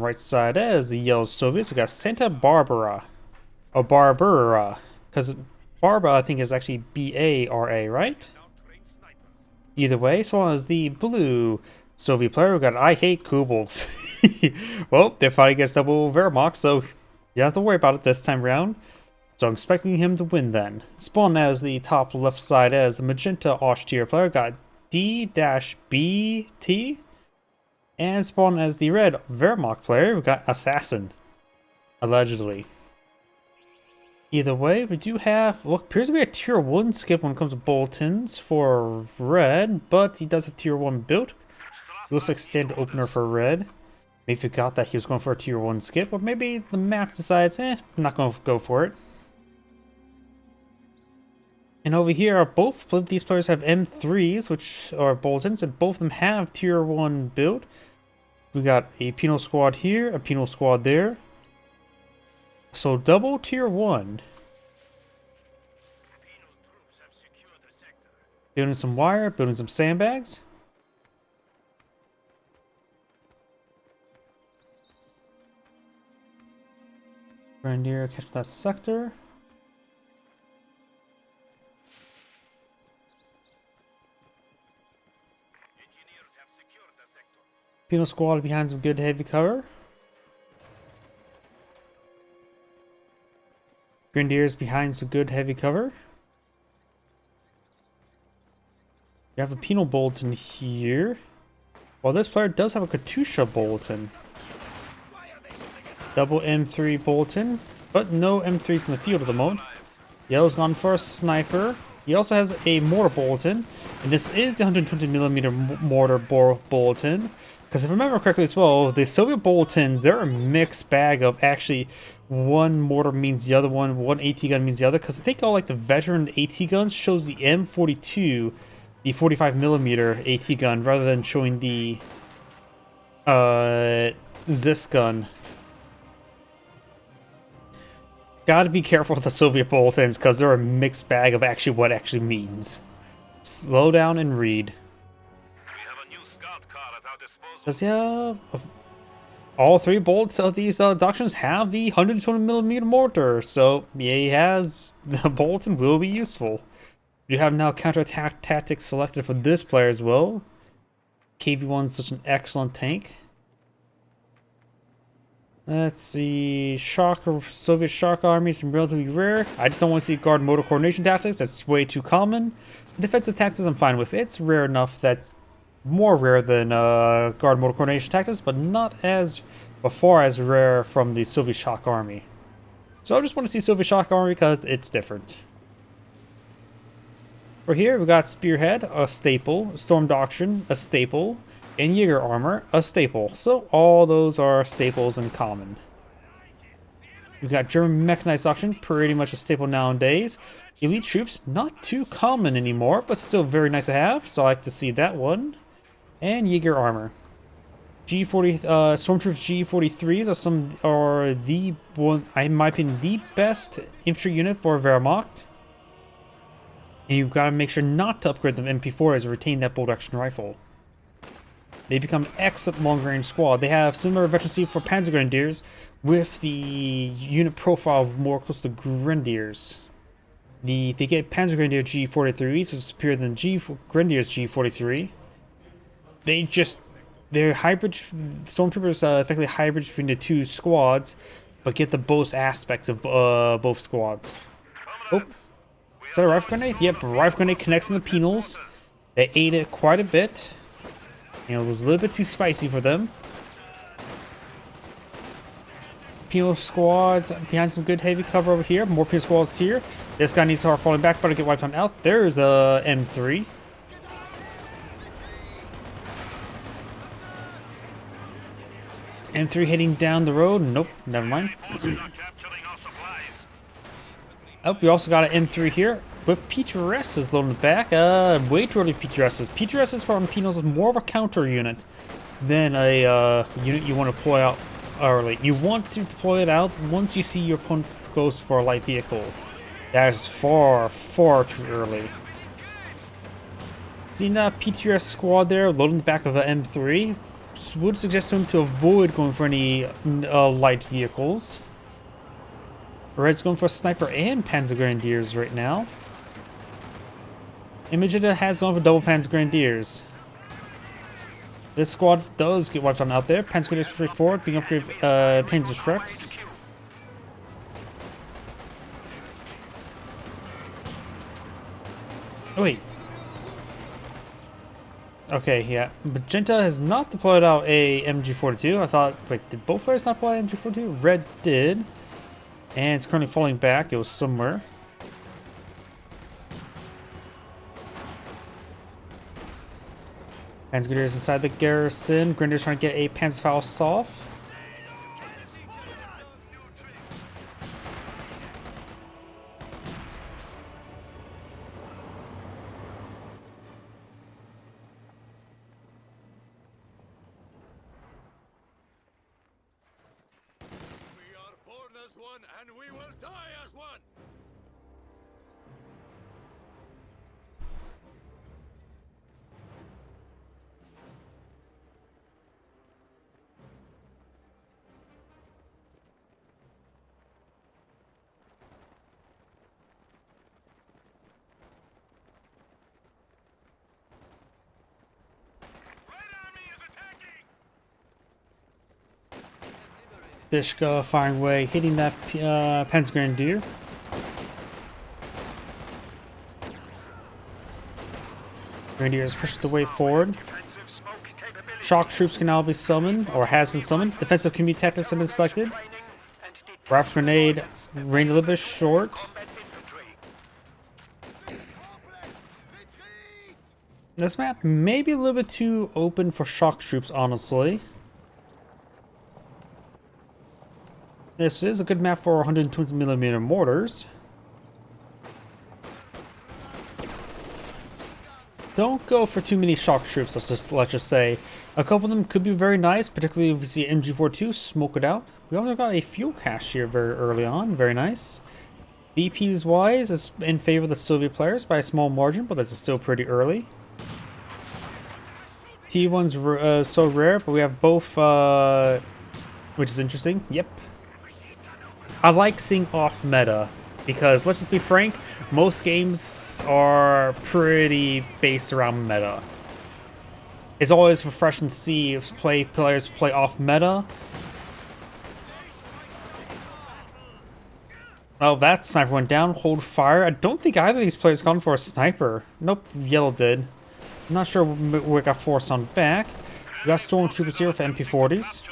right side as the yellow Soviets. We got Santa Barbara. Or Barbera. Because Barbara, I think, is actually B-A-R-A, right? Either way, so on as the blue Soviet player, we got I hate kubels. Well, they're fighting against double Wehrmacht, so you don't have to worry about it this time round. So I'm expecting him to win then. Spawn as the top left side as the magenta Austere player, got D-beaT. And spawn as the red Wehrmacht player, we got Assassin. Allegedly. Either way, we do have what appears to be a tier 1 skip when it comes to bulletins for red, but he does have tier 1 built. It looks like stand opener for red. Maybe forgot that he was going for a tier 1 skip, or maybe the map decides, I'm not going to go for it. And over here, both of these players have M3s, which are bulletins, and both of them have tier 1 build. We got a penal squad here, a penal squad there. So double tier 1. Building some wire, building some sandbags. Grenadier catch that sector. Penal squad behind some good heavy cover. Grenadiers behind some good heavy cover. You have a penal bulletin here. While this player does have a Katusha bulletin. Double M3 bulletin, but no M3s in the field at the moment. Yellow's gone for a sniper. He also has a mortar bulletin, and this is the 120mm mortar bulletin. Because if I remember correctly as well, the Soviet bulletins, they're a mixed bag of actually one mortar means the other one AT gun means the other. Because I think all like the veteran AT guns shows the M42, the 45mm AT gun, rather than showing the Zis gun. Gotta be careful with the Soviet bulletins because they're a mixed bag of actually what actually means. Slow down and read. Does he have all three bullets of these doctrines have the 120mm mortar? So yeah, he has the bulletin will be useful. You have now counterattack tactics selected for this player as well. KV-1 is such an excellent tank. Let's see, Soviet shock armies are relatively rare. I just don't want to see guard motor coordination tactics. That's way too common. Defensive tactics I'm fine with. It's rare enough that's more rare than guard motor coordination tactics, but not as far as rare from the Soviet shock army. So I just want to see Soviet shock army because it's different. For here we got Spearhead, a staple, Storm Doctrine, a staple, and Jaeger armor, a staple. So all those are staples in common. We've got German mechanized doctrine, pretty much a staple nowadays. Elite troops, not too common anymore, but still very nice to have. So I like to see that one. And Jaeger armor. G40 Stormtroopers G43s are the one, in my opinion, the best infantry unit for Wehrmacht. And you've got to make sure not to upgrade them MP4s and retain that bolt action rifle. They become an excellent long-range squad. They have similar veterancy for Panzer Grenadiers, with the unit profile more close to Grenadiers. They get Panzer Grenadier G43, so it's superior than Grenadiers G43. They're hybrid Stormtroopers, effectively hybrid between the two squads, but get the both aspects of both squads. Oh, is that a rifle grenade? Yep, rifle grenade connects in the penals. They ate it quite a bit. You know, it was a little bit too spicy for them. Penal squads behind some good heavy cover over here. More penal squads here. This guy needs to start falling back, but to get wiped on out. There's a M3. M3 heading down the road. Nope, never mind. Oh, we also got an M3 here with PTRSs loaded in the back. Way too early PTRSs. PTRSs from penals is more of a counter unit than a unit you want to deploy out early. You want to deploy it out once you see your opponent goes for a light vehicle. That is far, far too early. Seeing that PTRS squad there loading the back of the M3, would suggest to him to avoid going for any light vehicles. Red's going for sniper and Panzer Grenadiers right now. Imagita has gone for double Panzer Grenadiers. This squad does get wiped on out there. Panzer Grenadiers push forward, being upgraded Panzer Shreks. Oh wait. Okay, yeah. Magenta has not deployed out a MG42. I thought, wait, did both players not deploy MG42? Red did. And it's currently falling back. It was somewhere. Panzer Grenadiers inside the garrison. Grenadiers trying to get a Panzerfaust off. One, and we will die as one. Dishka firing away, hitting that Panzer Grenadier. Grenadiers push the way forward. Shock troops can now be summoned, or has been summoned. Defensive community tactics have been selected. Rifle grenade, range a little bit short. This map may be a little bit too open for shock troops, honestly. This is a good map for 120mm mortars. Don't go for too many shock troops, let's just say. A couple of them could be very nice, particularly if you see MG42, smoke it out. We also got a fuel cache here very early on, very nice. BPs wise is in favor of the Soviet players by a small margin, but that's still pretty early. T1's so rare, but we have both, which is interesting. Yep. I like seeing off meta because, let's just be frank, most games are pretty based around meta. It's always refreshing to see if players play off meta. Oh, that sniper went down. Hold fire. I don't think either of these players gone for a sniper. Nope, yellow did. I'm not sure we got forced on back. We got stormtroopers here with MP40s.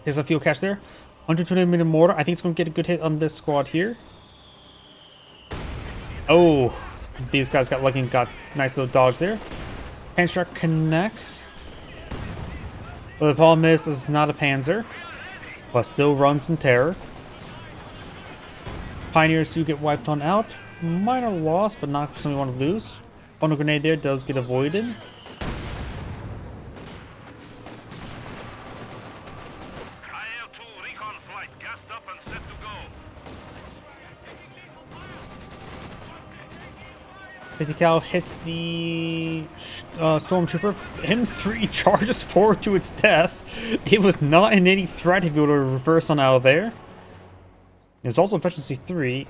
There's a fuel cache there. 120mm mortar. I think it's going to get a good hit on this squad here. Oh, these guys got lucky and got a nice little dodge there. Panzer connects. But the problem is, this is not a Panzer, but still runs some terror. Pioneers do get wiped on out. Minor loss, but not something we want to lose. One grenade there does get avoided. Cal hits the stormtrooper. M3 charges forward to its death. It was not in any threat if you were to reverse on out of there. It's also efficiency 3.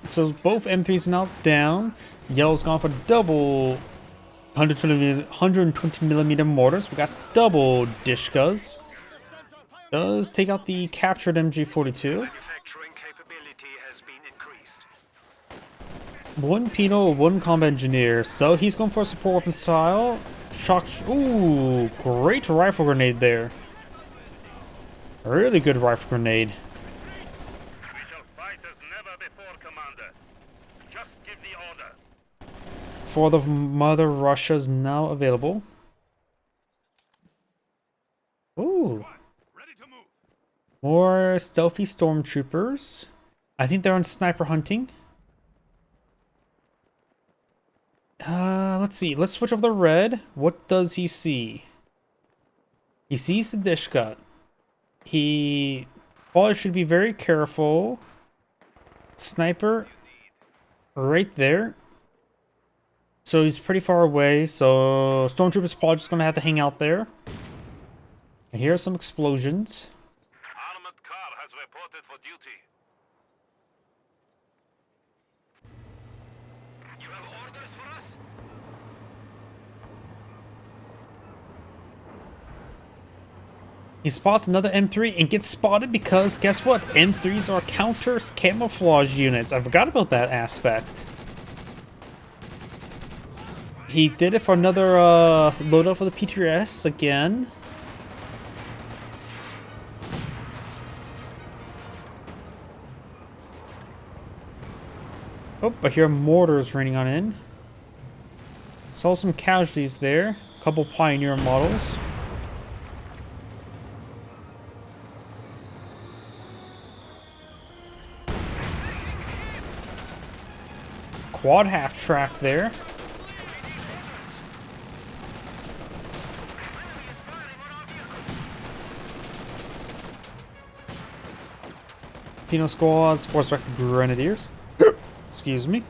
So both M3s are now down. Yellow's gone for double 120mm mortars. We got double Dishkas. Does take out the captured MG42. One Pino, one combat engineer. So he's going for a support weapon style. Shock. Ooh, great rifle grenade there. A really good rifle grenade. We shall fight as never before, Commander. Just give the order. For the Mother Russia's now available. Ooh. More stealthy stormtroopers. I think they're on sniper hunting. Let's see. Let's switch over the red. What does he see? He sees the Dishka. He probably should be very careful. Sniper right there. So he's pretty far away, so Stormtrooper's probably just gonna have to hang out there. And here's some explosions. Armored car has reported for duty. You have orders for us? He spots another M3 and gets spotted because, guess what? M3s are counter camouflage units. I forgot about that aspect. He did it for another loadout for the PTRS again. Oh, I hear mortars raining on in. Saw some casualties there. A couple Pioneer models. Quad half track there. Pino squads force back the Grenadiers. Excuse me.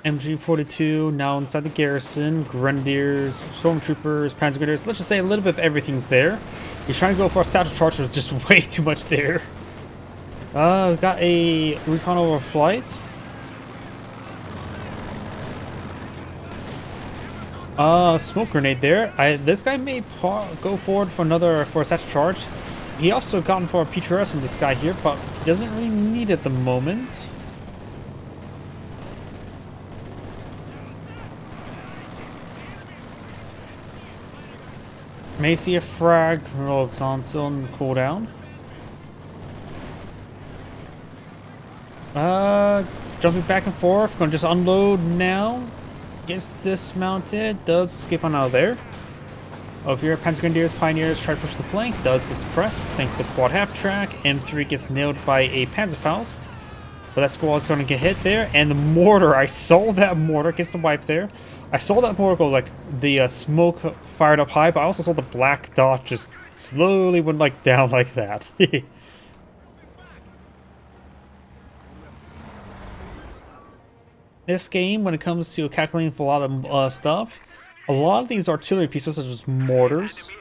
MG-42 now inside the garrison. Grenadiers, Stormtroopers, Panzer Grenadiers. Let's just say a little bit of everything's there. He's trying to go for a satchel charge with just way too much there. Got a recon over flight. Smoke grenade there. This guy may go forward for a satchel charge. He also gotten for a PTRS in this guy here, but he doesn't really need it at the moment. May see a frag. Oh, it's on still on cooldown. Jumping back and forth. Gonna just unload now. Gets dismounted. Does escape on out of there. Oh, if you're Panzer Grenadiers, Pioneers, try to push the flank. Does get suppressed thanks to the quad half track. M3 gets nailed by a Panzerfaust. But that squad's gonna get hit there. And the mortar, I saw that mortar. Gets the wipe there. I saw that mortar go like the smoke fired up high, but I also saw the black dot just slowly went like down like that. This game, when it comes to calculating for a lot of stuff, a lot of these artillery pieces, such as mortars,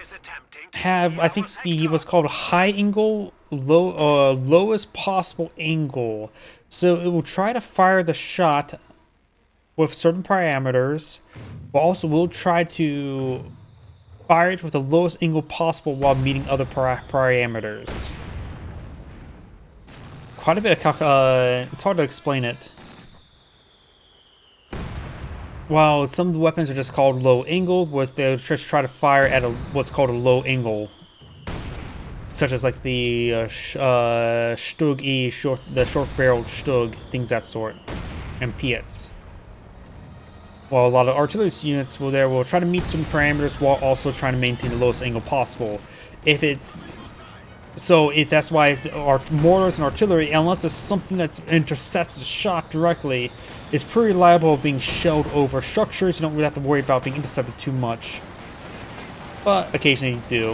have, I think, what's called a high angle, lowest possible angle. So it will try to fire the shot with certain parameters, but also will try to fire it with the lowest angle possible while meeting other parameters. It's quite a bit of it's hard to explain it. While some of the weapons are just called low angle, they'll just try to fire at what's called a low angle, such as like the Stug E, the short-barreled Stug, things that sort, and Piets. While a lot of artillery units will try to meet some parameters while also trying to maintain the lowest angle possible. That's why our mortars and artillery, unless there's something that intercepts the shot directly, is pretty reliable of being shelled over structures. You don't really have to worry about being intercepted too much, but occasionally you do.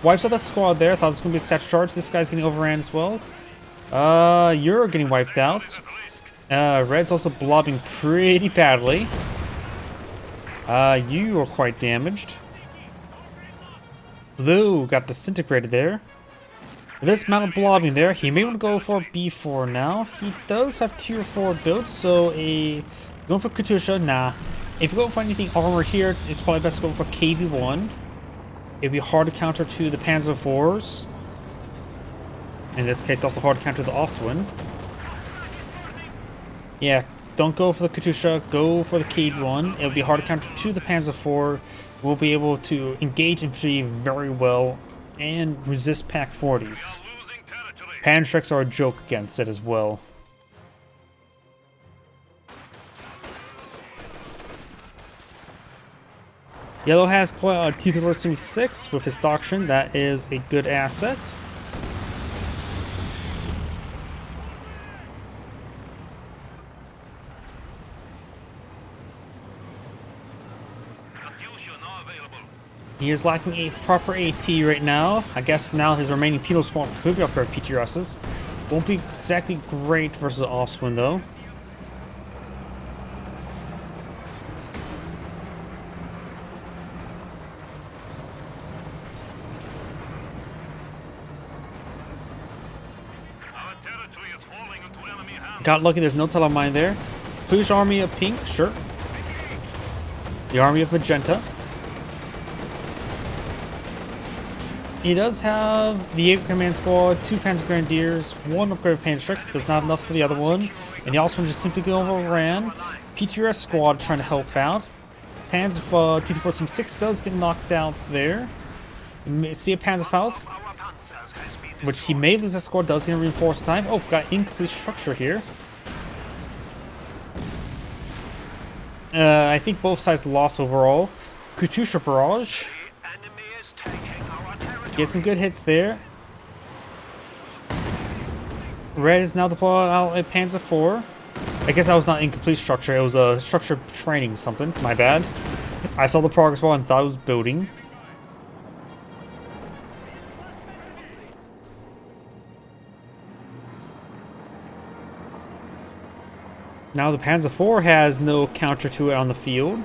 Wipes out that squad there. I thought it was gonna be a satchel charge. This guy's getting overran as well. You're getting wiped out. Red's also blobbing pretty badly. You are quite damaged. Blue got disintegrated there. This amount of blobbing there, he may want to go for B4 now. He does have tier 4 built, so going for Katusha, nah. If you go for anything armor here, it's probably best to go for KV1. It'd be hard to counter to the Panzer IVs. In this case, also hard to counter the Oswin. Yeah, don't go for the Katusha, go for the KV1. It'll be hard to counter to the Panzer IV. We'll be able to engage infantry very well and resist Pack 40s. Pantreks are a joke against it as well. Yellow has T-36 with his doctrine. That is a good asset. He is lacking a proper AT right now. I guess now his remaining penal squad could be upgrade PTRSs. Won't be exactly great versus Oswin though. Got lucky, there's no telemine there. Who's army of pink? Sure. The army of magenta. He does have the Jaeger Command Squad, 2 Panzer Grenadiers, 1 upgrade of Panzer Strikes, does not have enough for the other one. And he also just simply overran. PTRS Squad trying to help out. Panzer T-476 does get knocked out there. See a Panzerfaust, which he may lose that squad, does get a reinforced time. Oh, got incomplete structure here. I think both sides lost overall. Katusha Barrage. Get some good hits there. Red is now deployed out at Panzer IV. I guess that was not incomplete structure, it was a structure training something. My bad. I saw the progress bar and thought it was building. Now the Panzer IV has no counter to it on the field.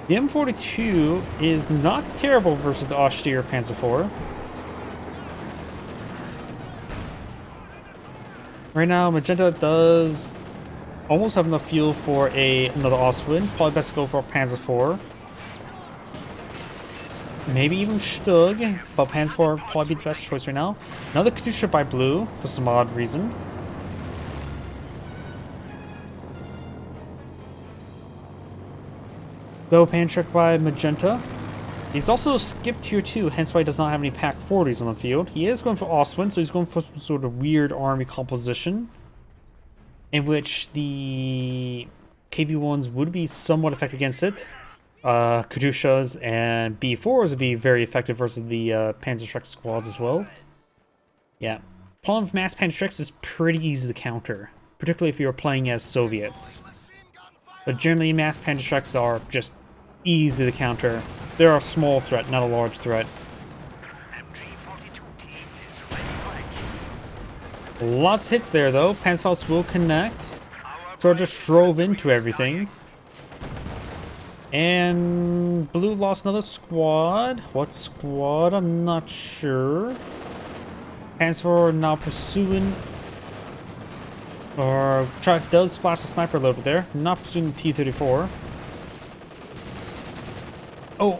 The M42 is not terrible versus the austere Panzer IV. Right now, Magenta does almost have enough fuel for another Ostwind. Probably best to go for Panzer IV. Maybe even Stug, but Panzer IV would probably be the best choice right now. Another Katusha by blue for some odd reason. Go Panzer by magenta. He's also skipped tier 2, hence why he does not have any Pack 40s on the field. He is going for Ostwind, so he's going for some sort of weird army composition in which the KV-1s would be somewhat effective against it. Katyushas and B4s would be very effective versus the Panzerschreck squads as well. Yeah. Problem with mass Panzerschrecks is pretty easy to counter, particularly if you're playing as Soviets. But generally, mass Panzerschrecks are just easy to counter. They're a small threat, not a large threat. Lots of hits there, though. Panzerfaust will connect. So I just drove into everything. And blue lost another squad. What squad? I'm not sure. Panzer now pursuing. Or truck does splash the sniper a little bit there. Not pursuing the T-34. Oh.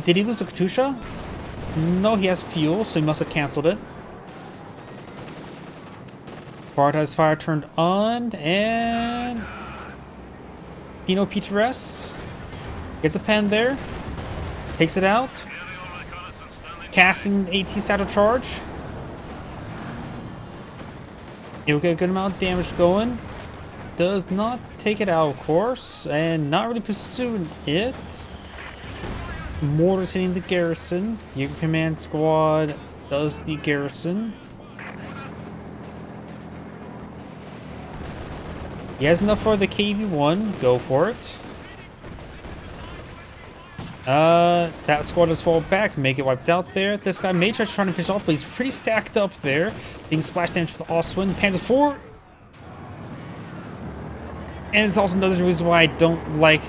Did he lose a Katusha? No, he has fuel, so he must have cancelled it. Prioritize fire turned on, and Pino PTRS gets a pen there, takes it out, casting AT satchel charge. You'll get a good amount of damage going. Does not take it out, of course, and not really pursuing it. Mortars hitting the garrison. Your command squad does the garrison. He has enough for the KV-1. Go for it. That squad does fall back. Make it wiped out there. This guy may try to finish off, but he's pretty stacked up there. Being splash damage with Ostwind. Panzer IV. And it's also another reason why I don't like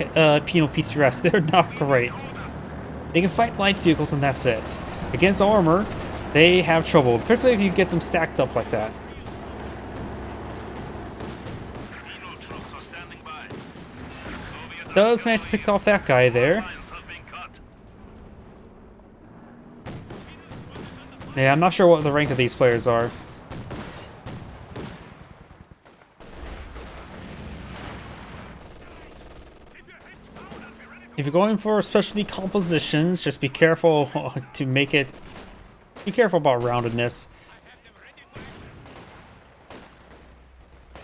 Pino P3S. They're not great. They can fight light vehicles and that's it. Against armor, they have trouble. Particularly if you get them stacked up like that. Does manage to pick off that guy there. Yeah, I'm not sure what the rank of these players are. If you're going for specialty compositions, just be careful to make it... Be careful about roundedness.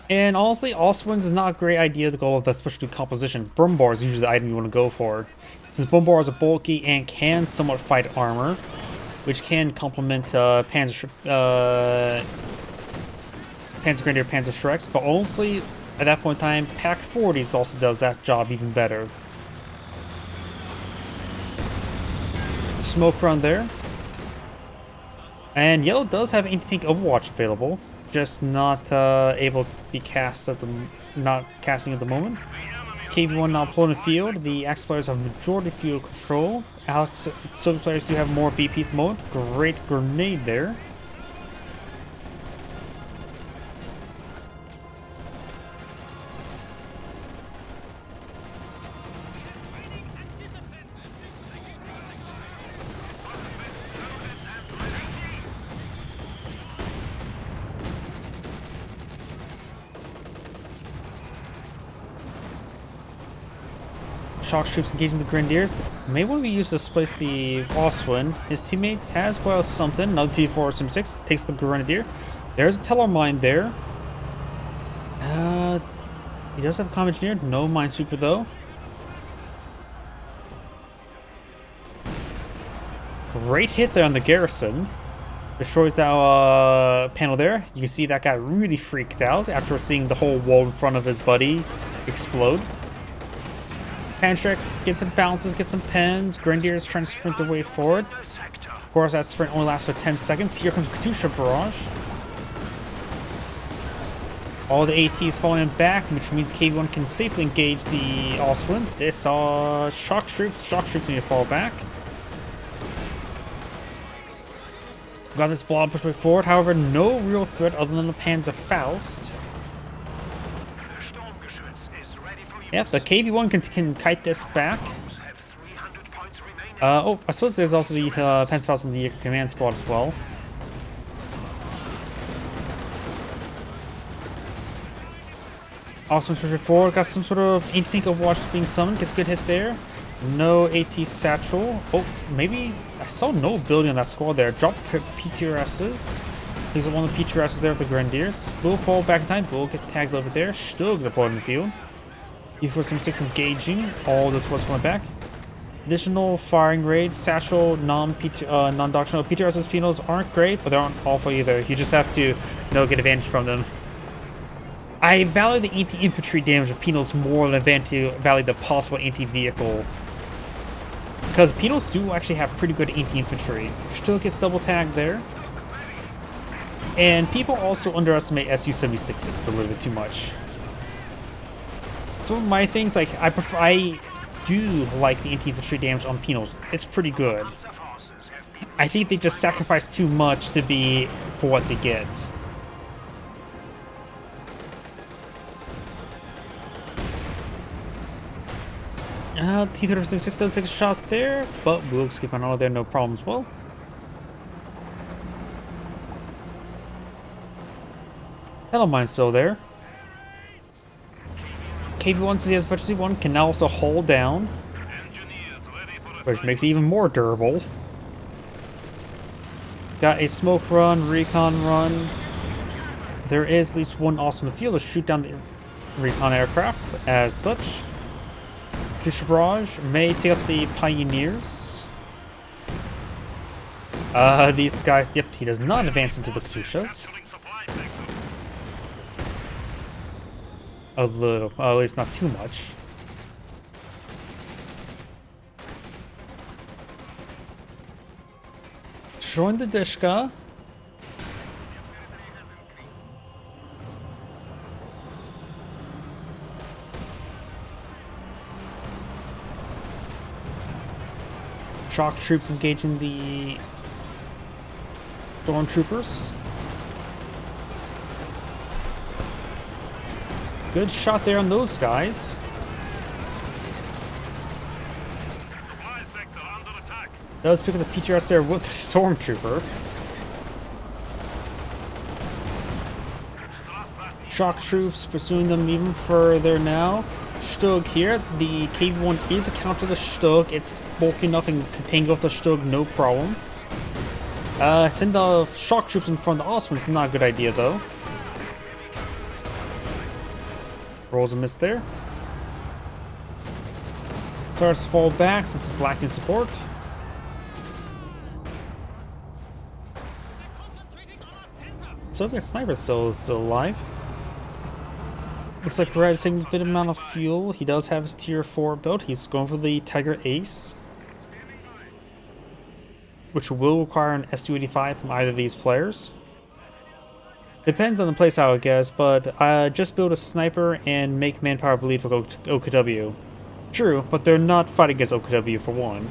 And honestly, Ostwinds is not a great idea to go with that specialty composition. Brumbar is usually the item you want to go for. Since Brumbar are bulky and can somewhat fight armor, which can complement Panzer Grenadier Panzer Shreks, but honestly, at that point in time, Pack 40s also does that job even better. Smoke run there. And yellow does have anti-tank Overwatch available, just not able to be cast at the not casting at the moment. KV1 now pulling the field. The X players have majority field control. Alex Soviet players do have more VPs mode. Great grenade there. Shock troops engaging the Grenadiers. May want to be used to displace the Oswin. His teammate has well something. Another T4 Sim6 takes the Grenadier. There's a Teller Mine there. He does have a Comm Engineer. No Minesweeper though. Great hit there on the Garrison. Destroys that panel there. You can see that guy really freaked out after seeing the whole wall in front of his buddy explode. Pantrix gets some bounces, gets some pens. Grenadiers trying to sprint their way forward. Of course, that sprint only lasts for 10 seconds. Here comes Katusha Barrage. All the ATs falling back, which means KV1 can safely engage the Oswin. This shock troops need to fall back. Got this blob push way forward. However, no real threat other than the Panzer Faust. Yep, the KV1 can kite this back. Oh, I suppose there's also the Panzer Faust in the command squad as well. Awesome push forward. Got some sort of anti-tank Overwatch being summoned. Gets a good hit there. No AT Satchel. Oh, maybe I saw no ability on that squad there. Drop PTRSs. There's one of the PTRSs there with the Grenadiers. Will fall back in time. Will get tagged over there. Still deployed in the field. E4 Sim6 engaging. All the squads coming back. Additional firing raid. Satchel, non-doctrinal. PTRSs penals aren't great, but they aren't awful either. You just have to get advantage from them. I value the anti-infantry damage of penals more than I value the possible anti-vehicle. Because penals do actually have pretty good anti-infantry. Still gets double tagged there. And people also underestimate Su-76s a little bit too much. Some of my things, like, I do like the anti-infantry damage on penals. It's pretty good. I think they just sacrifice too much to be for what they get. T-36 does take a shot there, but we'll skip on all there, no problem as well. Hello, mine's still there. KV1 since he has efficiency 1 can now also hold down, which makes it even more durable. Got a smoke run, recon run. There is at least one awesome in the field to shoot down the recon aircraft as such. Katusha Barrage may take up the Pioneers. These guys, yep, he does not advance into the Katushas. A little, at least not too much. Join the Dishka. Shock troops engaging the stormtroopers. Good shot there on those guys. Does pick up the PTRS there with the stormtrooper. Shock troops pursuing them even further now. Stug here. The KV1 is a counter to the Stug. It's bulky enough and can tangle with the Stug, no problem. Send the shock troops in front of the Osman is not a good idea though. Rolls a miss there. Starts to fall back since it's lacking support. Soviet sniper's still alive. Looks like Red saving a bit amount of fuel. He does have his tier 4 build. He's going for the Tiger Ace. which will require an SU-85 from either of these players. Depends on the playstyle, I guess, but just build a sniper and make manpower bleed for OKW. True, but they're not fighting against OKW for one.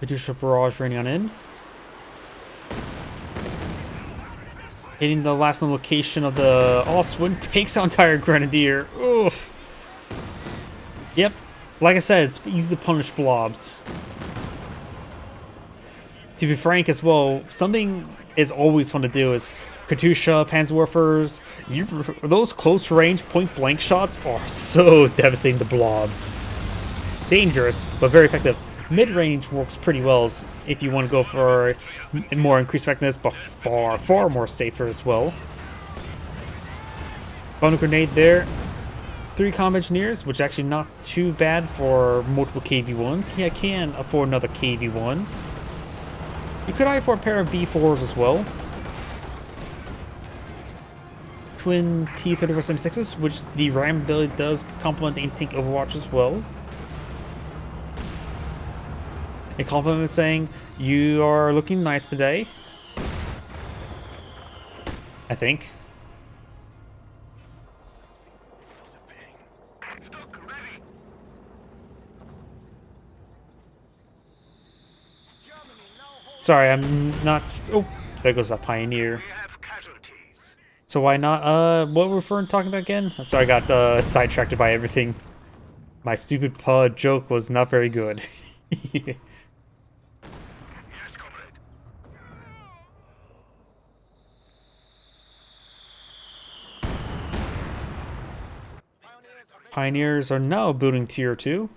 Katyusha barrage raining on in. Hitting the last known location of the Oswin takes out entire Grenadier. Oof. Yep. Like I said, it's easy to punish blobs. To be frank as well, something is always fun to do is Katyusha, Panzerwerfers, those close range point blank shots are so devastating to blobs. Dangerous, but very effective. Mid-range works pretty well if you want to go for more increased effectiveness, but far, far more safer as well. Bundle grenade there. 3 comm engineers, which is actually not too bad for multiple KV-1s. Yeah, I can afford another KV-1. You could afford a pair of B4s as well. Twin T-3476s, which the ram ability does complement the anti-tank Overwatch as well. A compliment saying, "You are looking nice today." I think. Sorry, I'm not. Oh, there goes that Pioneer. So why not? What were we talking about again? I'm sorry, I got sidetracked by everything. My stupid pod joke was not very good. Pioneers are now building tier 2.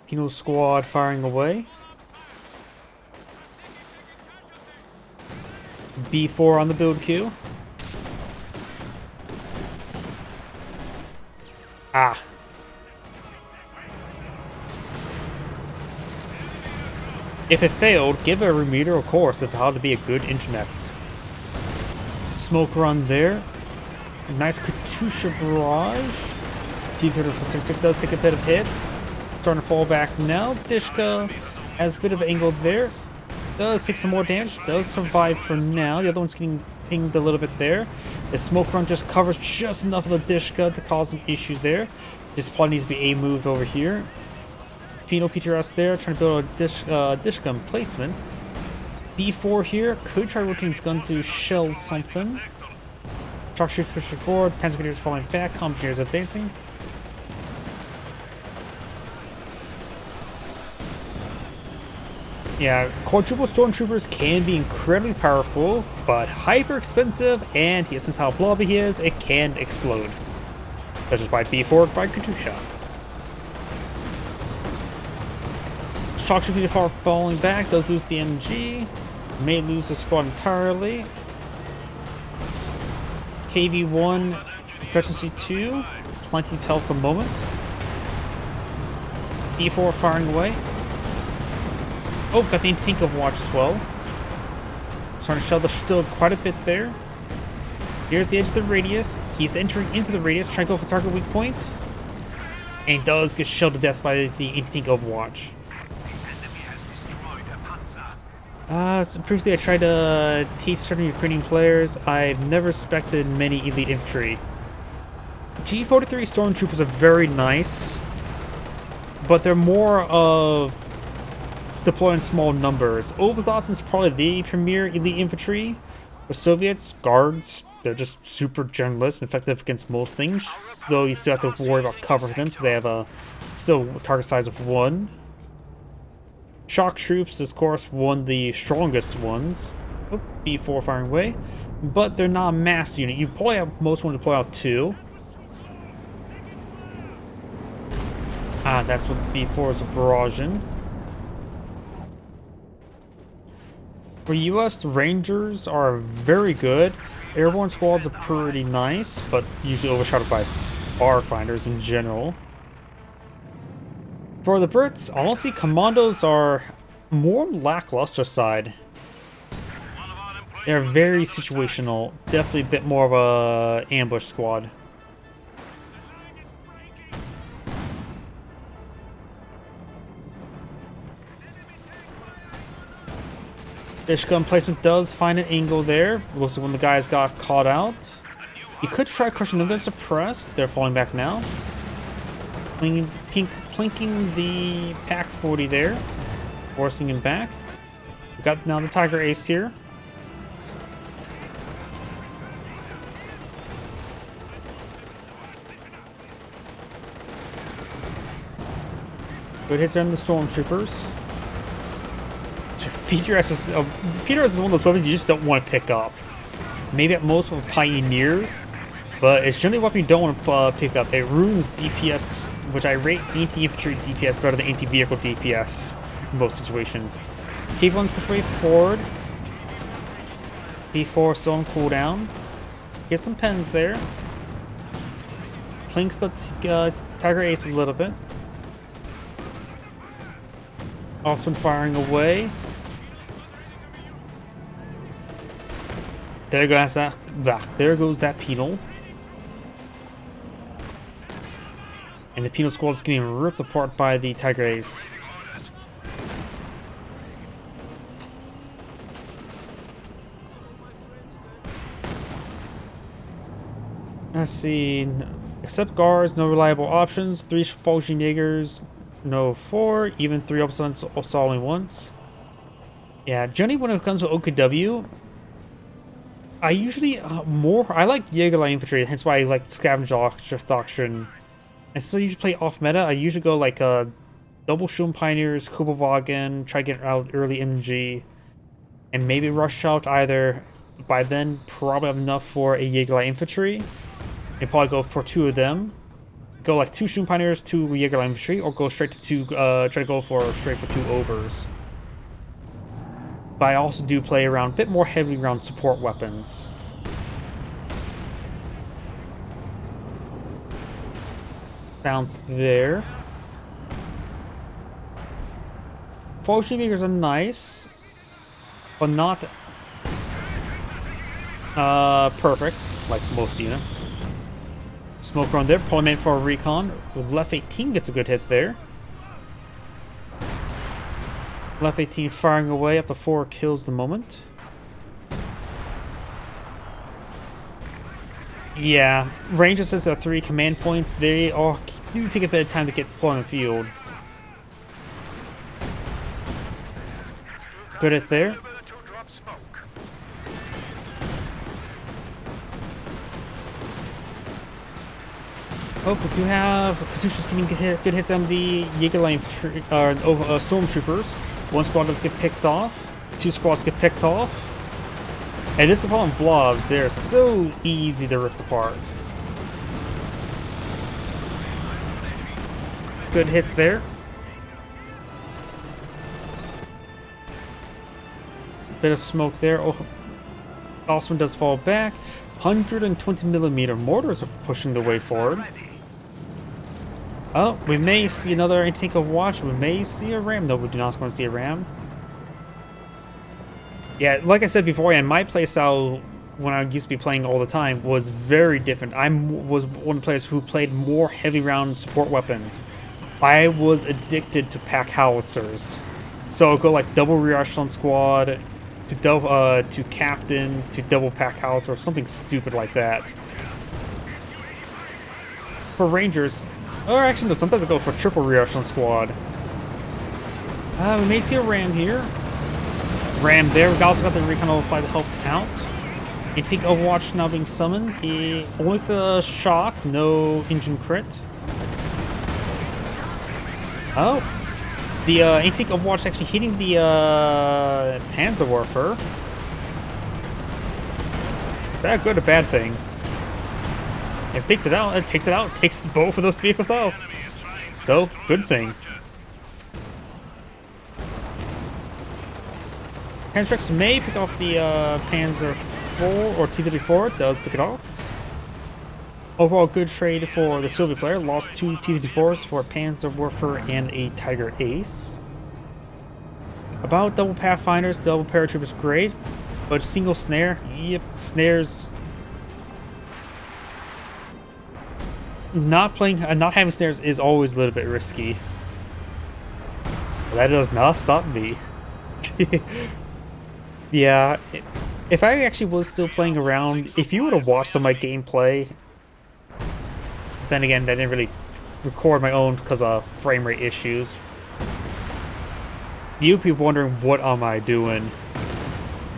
Kino squad firing away. B4 on the build queue. Ah. If it failed, give a remedial course of how to be a good internets. Smoke run there. Nice Katyusha barrage. T-3476 does take a bit of hits. Starting to fall back now. Dishka has a bit of angle there. Does take some more damage. Does survive for now. The other one's getting pinged a little bit there. The smoke run just covers just enough of the Dishka to cause some issues there. This probably needs to be A moved over here. Pino PTRS there, trying to build a Dishka emplacement. B4 here. Could try rotating his gun to shell something. Shock shoots pushing forward. Panzer Grenadiers falling back. Comm engineers advancing. Yeah, quadruple stormtroopers can be incredibly powerful, but hyper expensive, and since how blobby he is, it can explode. Such as by B4 by Katyusha. Shock shooting far falling back, does lose the MG. May lose the squad entirely. KV-1, efficiency 2, plenty of health for the moment. B4 firing away. Oh, got the anti-tank Overwatch as well. Starting to shell the still quite a bit there. Here's the edge of the radius. He's entering into the radius, trying to go for target weak point. And does get shelled to death by the anti-tank Overwatch. So previously I tried to teach certain Ukrainian players. I've never respected many elite infantry. G43 stormtroopers are very nice, but they're more of deploy in small numbers. Oblazats is probably the premier elite infantry. The Soviets, guards, they're just super generalist and effective against most things, though you still have to worry about cover for them since they have a still target size of 1. Shock troops is of course one of the strongest ones. Oh, B4 firing away, but they're not a mass unit. You probably have most want to deploy out 2. Ah, that's what the B4 is a barrage in. For US, Rangers are very good. Airborne squads are pretty nice, but usually overshadowed by bar finders in general. For the Brits, honestly, commandos are more on the lackluster side. They're very situational. Definitely a bit more of a ambush squad. Fish gun placement does find an angle there. Looks like when the guys got caught out. You could try crushing them. They're suppressed. They're falling back now. Plinking the Pack 40 there. Forcing him back. We got now the Tiger Ace here. Good hits on the Stormtroopers. PTRS is one of those weapons you just don't want to pick up. Maybe at most with a Pioneer, but it's generally a weapon you don't want to pick up. It ruins DPS, which I rate anti-infantry DPS better than anti-vehicle DPS in most situations. Keep one's push way forward. B4 still on cooldown. Get some pens there. Plinks the Tiger Ace a little bit. Also firing away. There goes that. There goes that penal. And the penal squad is getting ripped apart by the Tiger Ace. Let's see. Except guards, no reliable options. 3 Fulging Jaegers, no 4. Even 3 options assaulting once. Yeah, generally when it comes to OKW, I usually I like Jägerline infantry, hence why I like Scavenge Doctrine. And since I usually play off meta, I usually go like double Shum Pioneers, Kubelwagen, try to get out early MG, and maybe rush out either. By then, probably have enough for a Jägerline infantry. And probably go for 2 of them. Go like 2 Shum Pioneers, 2 Jägerline infantry, or go straight to 2. Try to go for straight for 2 ogres. But I also do play around a bit more heavily around support weapons. Bounce there. Fulging Jaegers are nice, but not perfect, like most units. Smoke around there, probably meant for a recon. Left 18 gets a good hit there. Left 18 firing away up to 4 kills the moment. Yeah, range assists are 3 command points. They all do take a bit of time to get deployed in the field. Good hit there. Oh, we do have Katusha's getting good hits on the Jägerline Stormtroopers. 1 squad does get picked off. 2 squads get picked off. And this is the problem with blobs. They're so easy to rip apart. Good hits there. Bit of smoke there. Oh, Osman does fall back. 120mm mortars are pushing the way forward. Oh, we may see another intake of watch. We may see a ram. No, we do not want to see a ram. Yeah, like I said before, and my playstyle when I used to be playing all the time was very different. I was one of the players who played more heavy round support weapons. I was addicted to pack howitzers. So I'll go like double rear echelon squad to captain to double pack howitzer or something stupid like that. For Rangers, or actually no, sometimes I go for triple rear echelon squad. We may see a ram here. Ram there. We also got the recon overfly to help out. I think Overwatch now being summoned. He only the shock, no engine crit. Oh, the antique Overwatch actually hitting the Panzerwerfer. Is that a good or bad thing? If it takes it out, it takes it out. It takes both of those vehicles out. So, good thing. Panzerx may pick off the Panzer 4 or T-34. Does pick it off. Overall, good trade for the Soviet player. Lost 2 T-34s for a Panzerwerfer and a Tiger Ace. About double Pathfinders, double paratroopers, great. But single snare, yep, snares. Not having snares is always a little bit risky. But that does not stop me. Yeah, if I actually was still playing around, if you would have watched some of my gameplay, then again, I didn't really record my own because of frame rate issues. You people wondering what am I doing?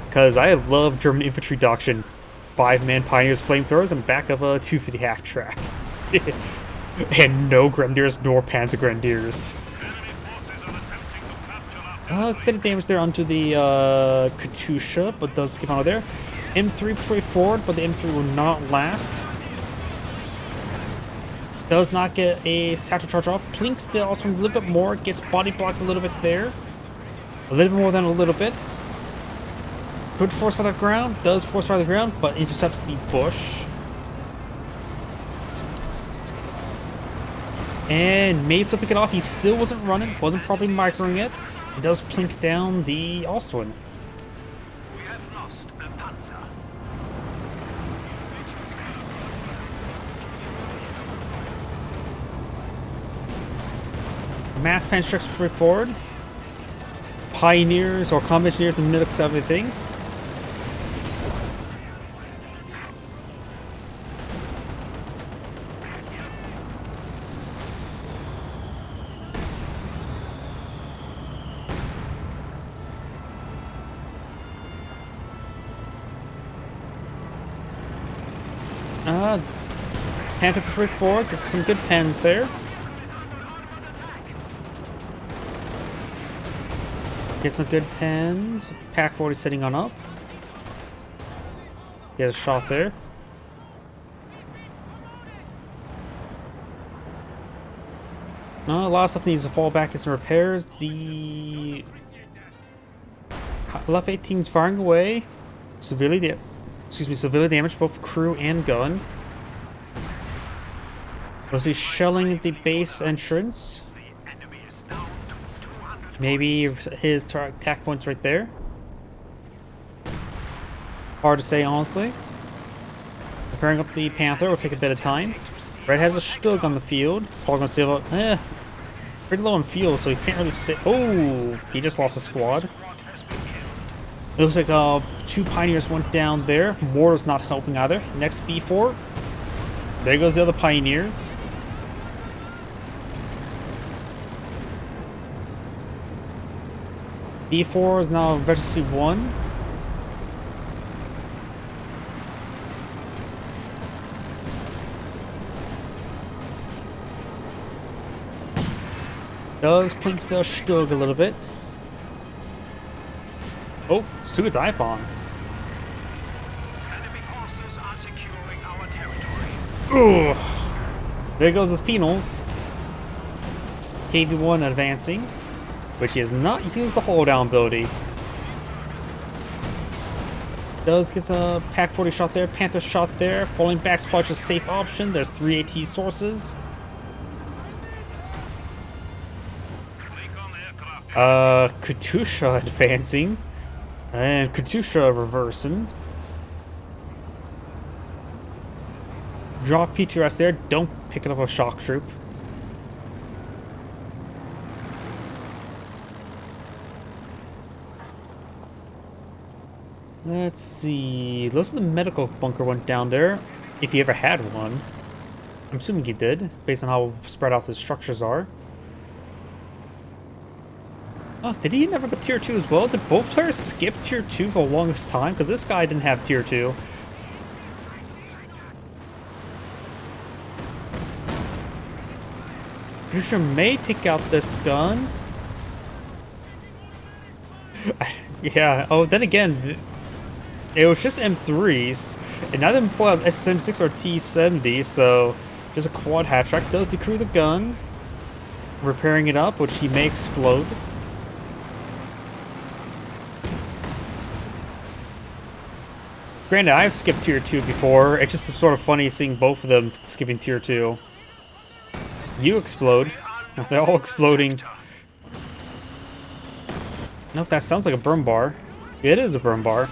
Because I love German infantry doctrine, 5-man pioneers, flamethrowers, and back of a 250 half track, and no grenadiers nor panzer grenadiers. A bit of damage there onto the Katusha, but does skip out of there. M3 push way forward, but the M3 will not last. Does not get a satchel charge off. Plinks still also a little bit more, gets body blocked a little bit there. A little bit more than a little bit. Could force fire the ground, does force fire the ground, but intercepts the bush. And may still pick it off. He still wasn't running, wasn't probably microing it. It does plink down the Ostwind. We have lost a Panzer. Mass Panzerx push forward. Pioneers or combat engineers in the middle of everything. Panther push right forward. There's some good pens there. Get some good pens. Pack 40 sitting on up. Get a shot there. A lot of stuff needs to fall back, get some repairs. The left 18's firing away. Severely damaged both crew and gun. Was he shelling the base entrance? Maybe his attack point's right there. Hard to say, honestly. Preparing up the Panther will take a bit of time. Red has a Stug on the field. Paul gonna save up. Pretty low on fuel, so he can't really sit. Oh, he just lost a squad. It looks like 2 Pioneers went down there. Mortar's not helping either. Next B4. There goes the other Pioneers. B4 is now Veterancy 1. Does plink the Stug a little bit. Oh, Stug dive bomb. Enemy forces are securing our territory. Ugh. There goes his penals. KV-1 advancing, which he has not used the hold down ability. Does get a Pack 40 shot there, Panther shot there. Falling back spot is a safe option. There's 3 AT sources. Katusha advancing. And Katusha reversing. Drop P2S there. Don't pick it up a shock troop. Let's see. Looks like the medical bunker went down there. If he ever had one. I'm assuming he did, based on how spread out the structures are. Oh, did he never go tier 2 as well? Did both players skip tier 2 for the longest time? Because this guy didn't have tier 2. Pretty sure may take out this gun. Yeah, oh, then again, it was just M3s, and now they pull out S76 or T70, so just a quad half track. Does decrew the gun, repairing it up, which he may explode. Granted, I've skipped tier 2 before. It's just sort of funny seeing both of them skipping tier 2. You explode. They're all exploding. Nope, that sounds like a burn bar. It is a burn bar.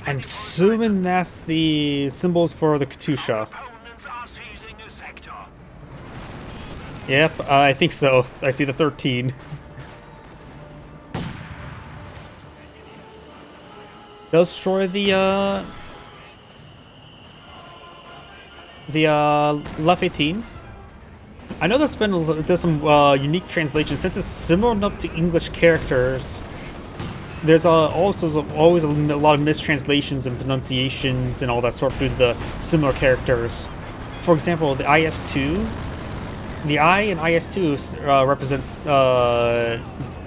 I'm assuming that's the symbols for the Katusha. Yep, I think so. I see the 13. They'll destroy the left 18. I know there's some unique translations. Since it's similar enough to English characters, there's also always a lot of mistranslations and pronunciations and all that sort through the similar characters. For example, the IS-2, the I in IS-2 represents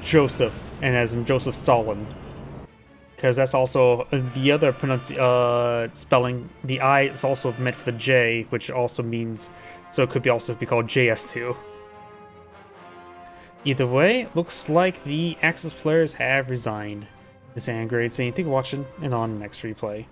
Joseph, and as in Joseph Stalin. Because that's also the other spelling. The I is also meant for the J, which also means, so it could also be called JS2. Either way, looks like the Axis players have resigned. This is AngradeVT saying thank you for watching, and on the next replay.